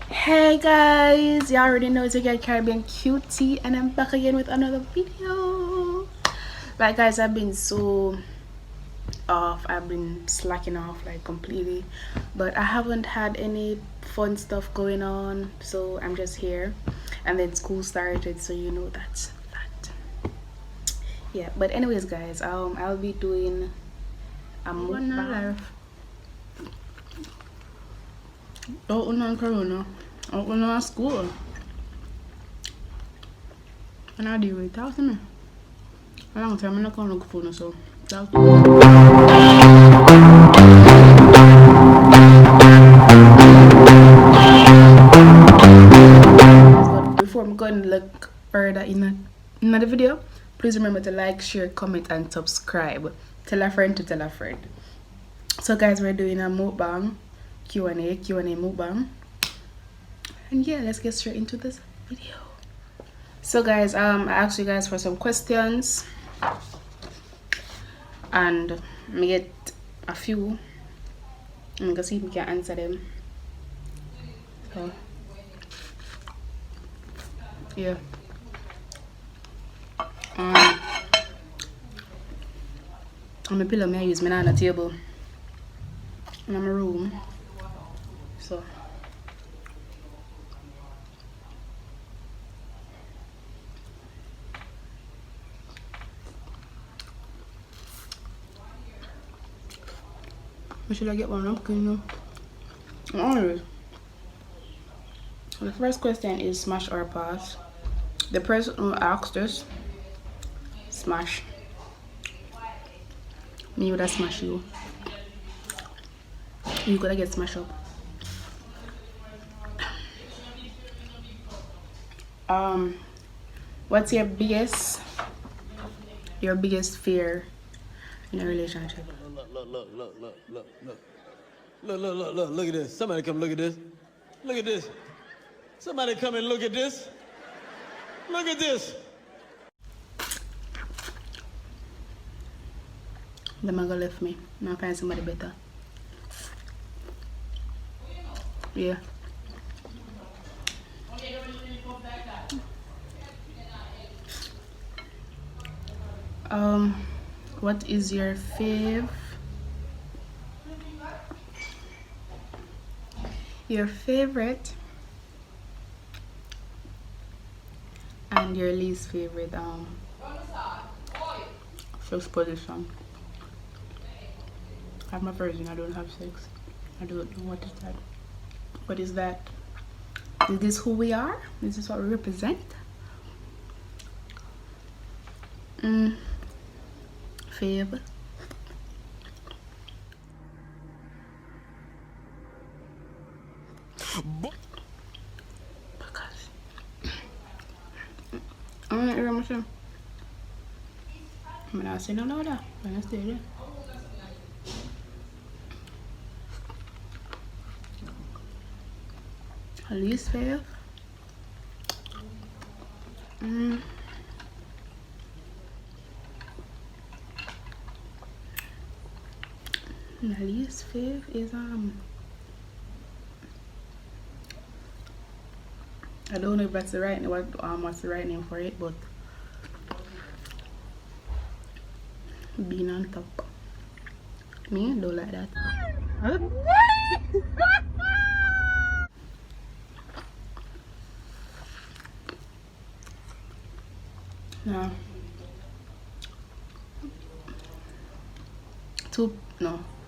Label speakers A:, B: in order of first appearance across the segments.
A: Hey guys, you already know it's your girl Caribbean Cutiee and I'm back again with another video. Like guys, I've been so off. I've been slacking off like completely, but I haven't had any fun stuff going on, so I'm just here. And then school started, so you know that's that. Yeah, but anyways guys, I'll be doing a mukbang. Oh, no, Corona. Oh, no, school. And I do it. Talk to me. A long time I'm not gonna look for no, so talk to me. But before I'm going to look further in the video, please remember to like, share, comment, and subscribe. Tell a friend to tell a friend. So guys, we're doing a mukbang Q&A mukbang. And yeah, let's get straight into this video. So guys, I asked you guys for some questions and I get a few. I'm gonna see if we can answer them. So yeah. On my pillow, I use my on the table in my room. So should I get one napkin? You know? Alright. The first question is smash or pass. The person who asked us, smash. Me would have smash you. You gotta get smashed up. What's your biggest fear in a relationship?
B: Look at this. Somebody come look at this. Look at this. Somebody come and look at this. Look at this.
A: Them gonna left me. I'm gonna find somebody better. Yeah. What is your favorite and your least favorite sex position? I'm a virgin, I don't have sex. I don't know what is that. What is that? Is this who we are? Is this what we represent? Fave. Because I'm gonna hear myself. I'm not saying no that. I'm gonna stay there. Least fave. My least fave is I don't know if that's the right name, what's the right name for it, but being on top. Me don't like that. No.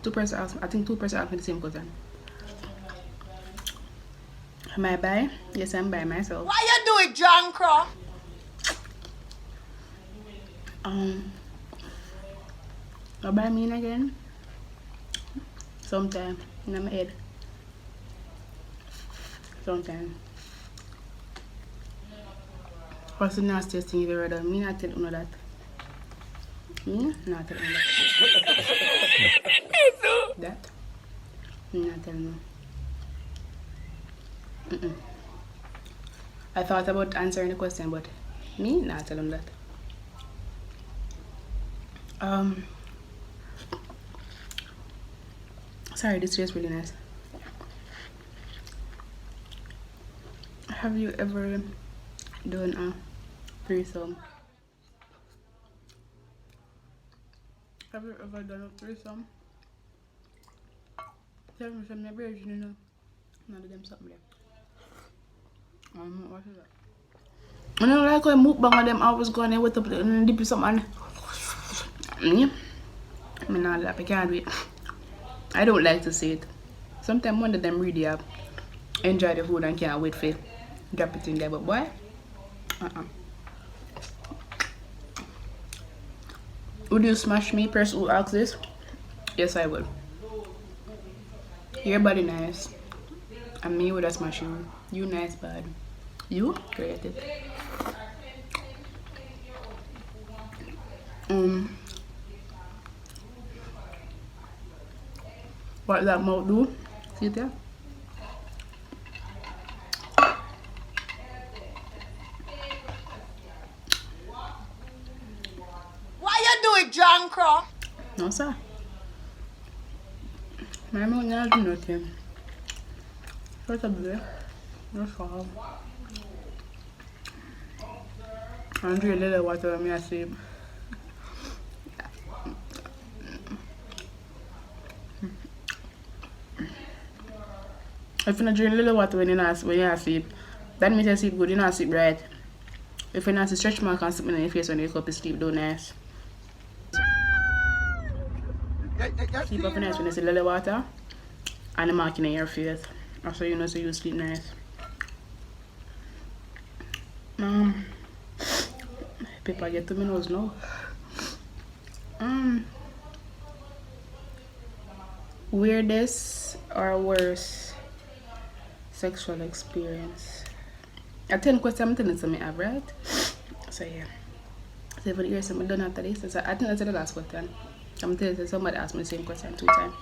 A: Two person asked me. I think two person asked me the same question. Am I bi? Yes, I'm by myself.
C: Why you do it, John Crow?
A: What by mean again? Sometime in my head. Sometime. What's the nastiest thing you've ever done? Me not tell you that. Me not tell you that. That? Me not tell you. I thought about answering the question, but me not tell him that. Sorry, this is really nice. Have you ever done a threesome? Have you ever done a threesome? Tell me some virgin, you know. None of them something there. What is that? I don't like when Mukbang of them always go in there with the dip something. Yeah. I mean, I can't do it. I don't like to see it. Sometimes one of them really enjoy the food and can't wait for drop it in there, but boy, Would you smash me? Person who asks this, yes I would. Your body nice, and me would smash you. You nice bad. You creative. What that mouth do? See it there?
C: Why you do it, John Crow?
A: No sir. My mouth not do nothing. What's up there? That's all. I'm drinking a little water when I sleep. If you not drink a little water when you sleep, that means you sleep good, you not sleep right. If you not stretch mark and something in your face when you wake up, you sleep don't nice. Sleep up nice when you see a little water and the marking in your face. That's how you know so you sleep nice. Paper get to my nose now. Weirdest or worst sexual experience? A 10 question I'm telling you I have, right? So yeah. So for the years I'm done after this. So I think that's the last question. I'm telling you somebody asked me the same question 2 times.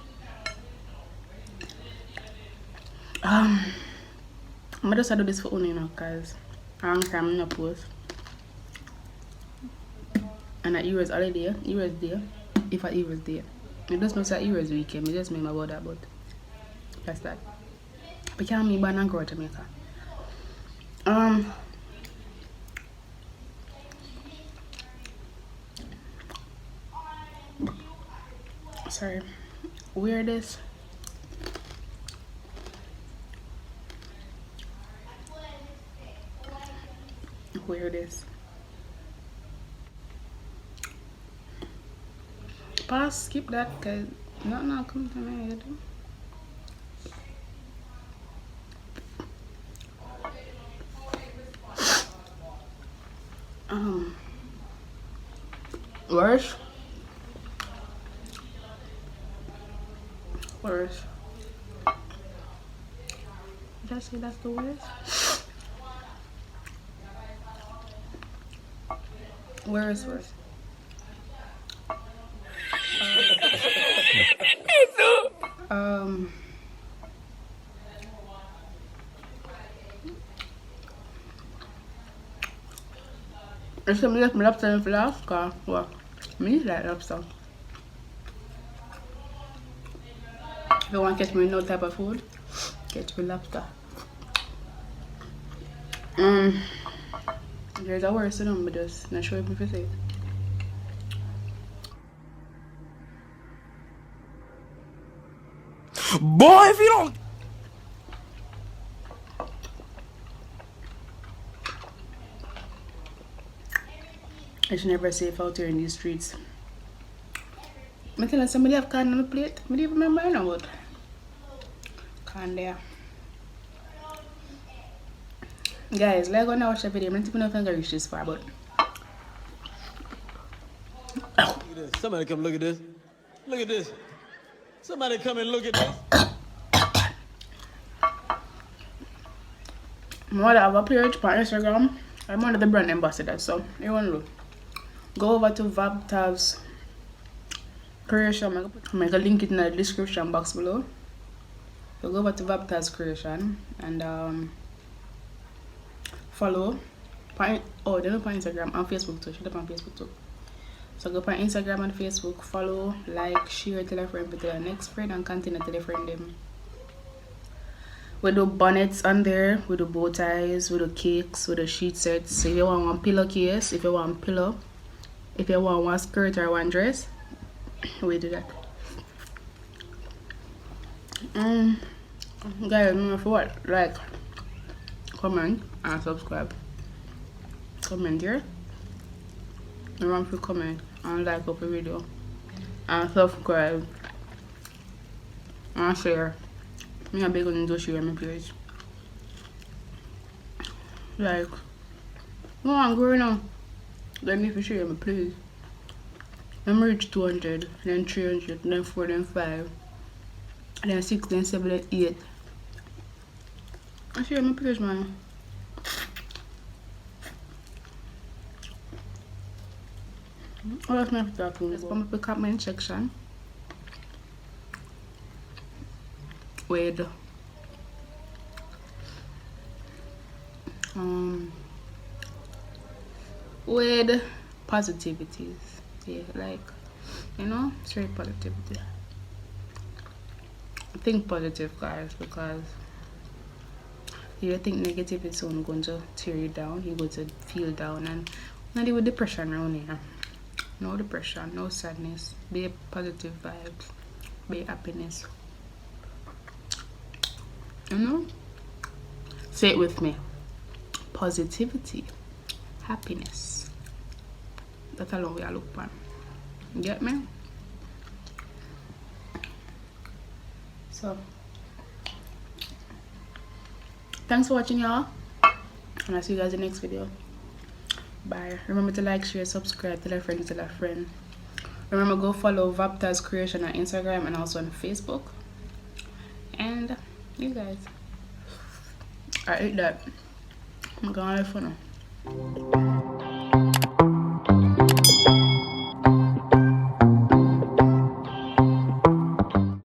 A: I'm just do this for only, you know, because I'm not post. And that year is already there. Year is there. If a year is there. It doesn't say year is weekend. I just remember about that, but that's that. But can't me ban and grow Jamaica. Sorry. Weirdest. Weirdest. Pass, skip that, cause nothing come to my head. Worse. Worse. Did I say that's the worst? Worse. If somebody left me lobster in Alaska, well, me like lobster. If you want to catch me no type of food, catch me lobster. There's a worse one, but just not sure if I say it.
D: Boy, if you don't.
A: It's never safe out here in these streets. I'm telling somebody have corn on the plate. I don't even remember I know what. Corn there. Guys, like when I watch the video, I'm not even know if I'm gonna reach this far, but
B: Look at this. Somebody come look at this. Look at this. Somebody come and look at this.
A: I'm gonna have a page on Instagram. I'm one of the brand ambassadors, so you wanna look. Go over to Vabtav's creation. I'm gonna link it in the description box below. So go over to Vabtav's creation and follow. Oh, they're not on Instagram and Facebook too. Should up on Facebook too. So go on Instagram and Facebook, follow, like, share, tell a friend, tell a next friend, and continue to tell a friend them. We do bonnets on there, we do bow ties, we do cakes, we do sheet sets. So if you want one pillowcase, if you want pillow, if you want one skirt or one dress, we do that. Guys, remember for what? Like, comment and subscribe. Comment here. Remember to comment and like up the video and subscribe and share. Me a big one to share my page. Like, no, I'm growing up. Let me share my please. I'm reach 200, then 300, then 4, then 5, then 6, then 7, then 8. I share my page, man. What else am I talking about? Let's come up the comment section with positivities. Yeah, like, you know, straight positivity. Think positive, guys, because if you think negative, it's only going to tear you down. You're going to feel down, and not deal with depression around here. No depression, no sadness. Be positive vibes. Be happiness. You know? Say it with me. Positivity. Happiness. That's how long we are look for. You get me? So, thanks for watching, y'all. And I'll see you guys in the next video. Bye. Remember to like, share, subscribe, tell a friend, tell a friend. Remember, go follow Vapta's Creation on Instagram and also on Facebook. And you guys, I ate that. I'm gonna have fun now.